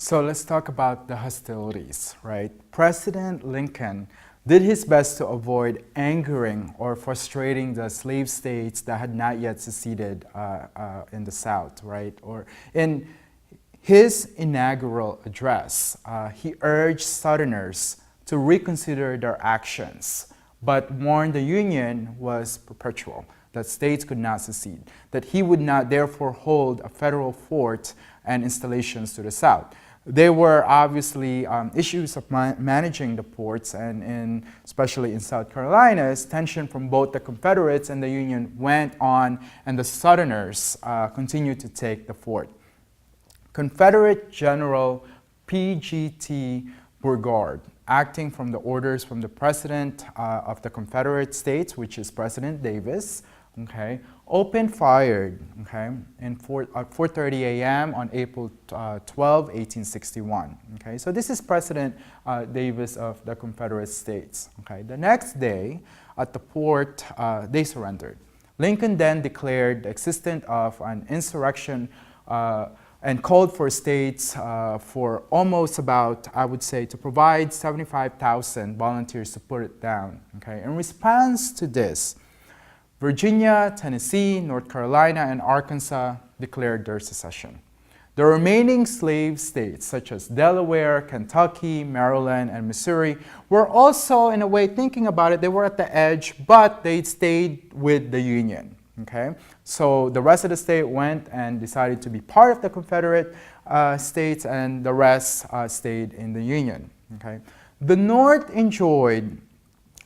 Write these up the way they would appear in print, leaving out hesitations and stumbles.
So let's talk about the hostilities, right? President Lincoln did his best to avoid angering or frustrating the slave states that had not yet seceded in the South, right? Or in his inaugural address, he urged Southerners to reconsider their actions, but warned the Union was perpetual, that states could not secede, that he would not therefore hold a federal fort and installations to the South. There were obviously issues of managing the ports, and especially in South Carolina, tension from both the Confederates and the Union went on, and the Southerners continued to take the fort. Confederate General P.G.T. Burgard, acting from the orders from the President of the Confederate States, which is President Davis, okay, opened fire, okay, at 4:30 a.m. on April 12, 1861. Okay, so this is President Davis of the Confederate States. Okay, the next day at the port, they surrendered. Lincoln then declared the existence of an insurrection and called for states for almost about, I would say, to provide 75,000 volunteers to put it down. Okay, in response to this, Virginia, Tennessee, North Carolina, and Arkansas declared their secession. The remaining slave states, such as Delaware, Kentucky, Maryland, and Missouri, were also, in a way, thinking about it. They were at the edge, but they stayed with the Union. Okay? So the rest of the state went and decided to be part of the Confederate states, and the rest stayed in the Union. Okay? The North enjoyed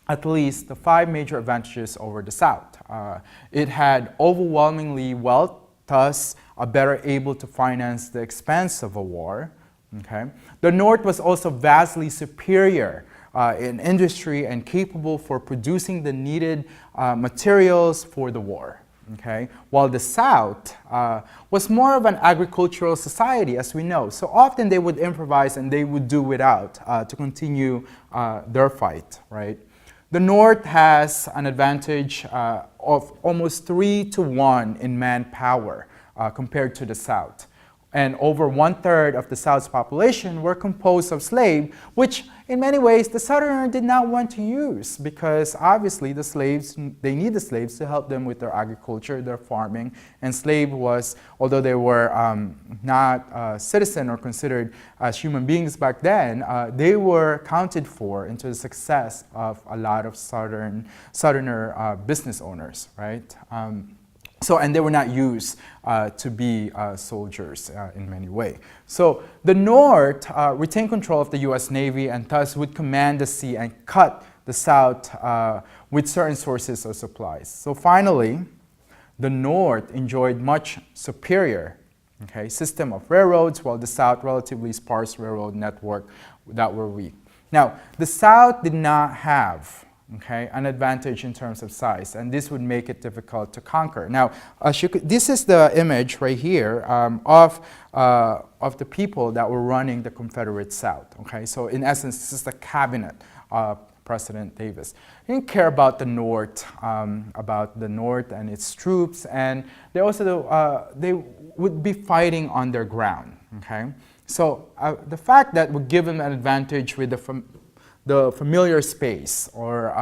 at least the 5 major advantages over the South. It had overwhelmingly wealth, thus better able to finance the expense of a war. Okay? The North was also vastly superior in industry and capable for producing the needed materials for the war. Okay? While the South was more of an agricultural society, as we know. So often they would improvise and they would do without to continue their fight, right? The North has an advantage of almost 3-to-1 in manpower compared to the South. And over 1/3 of the South's population were composed of slaves, which in many ways the Southerners did not want to use, because obviously the slaves, they need the slaves to help them with their agriculture, their farming. And slave was, although they were not citizen or considered as human beings back then, they were counted for into the success of a lot of Southerner business owners, right? And they were not used to be soldiers in many ways. So the North retained control of the U.S. Navy and thus would command the sea and cut the South with certain sources of supplies. So finally, the North enjoyed much superior system of railroads, while the South relatively sparse railroad network that were weak. Now, the South did not have an advantage in terms of size, and this would make it difficult to conquer. Now, this is the image right here of the people that were running the Confederate South. Okay, so in essence, this is the cabinet of President Davis. He didn't care about the North, and its troops, and they also they would be fighting on their ground. Okay, so the fact that would give them an advantage with the familiar space, or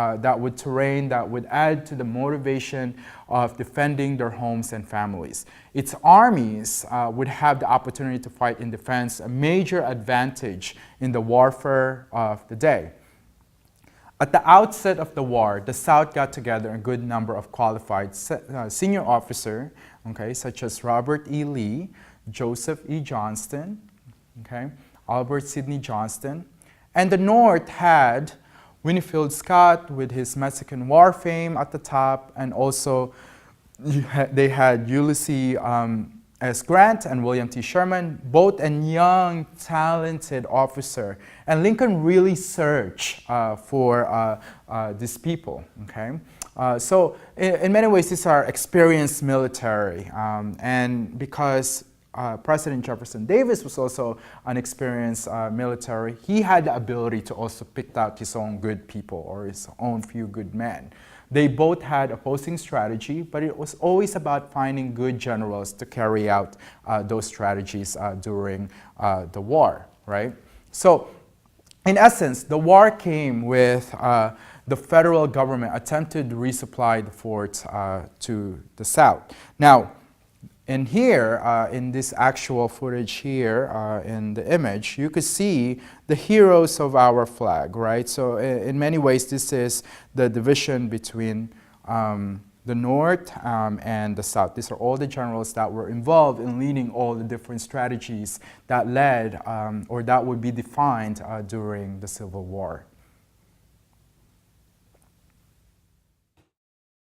terrain that would add to the motivation of defending their homes and families. Its armies would have the opportunity to fight in defense, a major advantage in the warfare of the day. At the outset of the war, the South got together a good number of qualified senior officers, such as Robert E. Lee, Joseph E. Johnston, Albert Sidney Johnston. And the North had Winfield Scott with his Mexican War fame at the top, and also they had Ulysses S. Grant and William T. Sherman, both a young, talented officer. And Lincoln really searched for these people. So in many ways, these are experienced military, and because President Jefferson Davis was also an experienced military, he had the ability to also pick out his own good people, or his own few good men. They both had opposing strategy, but it was always about finding good generals to carry out those strategies during the war, right? So, in essence, the war came with the federal government attempted to resupply the forts to the south. Now, in here, in this actual footage here, in the image, you could see the heroes of our flag, right? So in many ways, this is the division between the North and the South. These are all the generals that were involved in leading all the different strategies that led or that would be defined during the Civil War.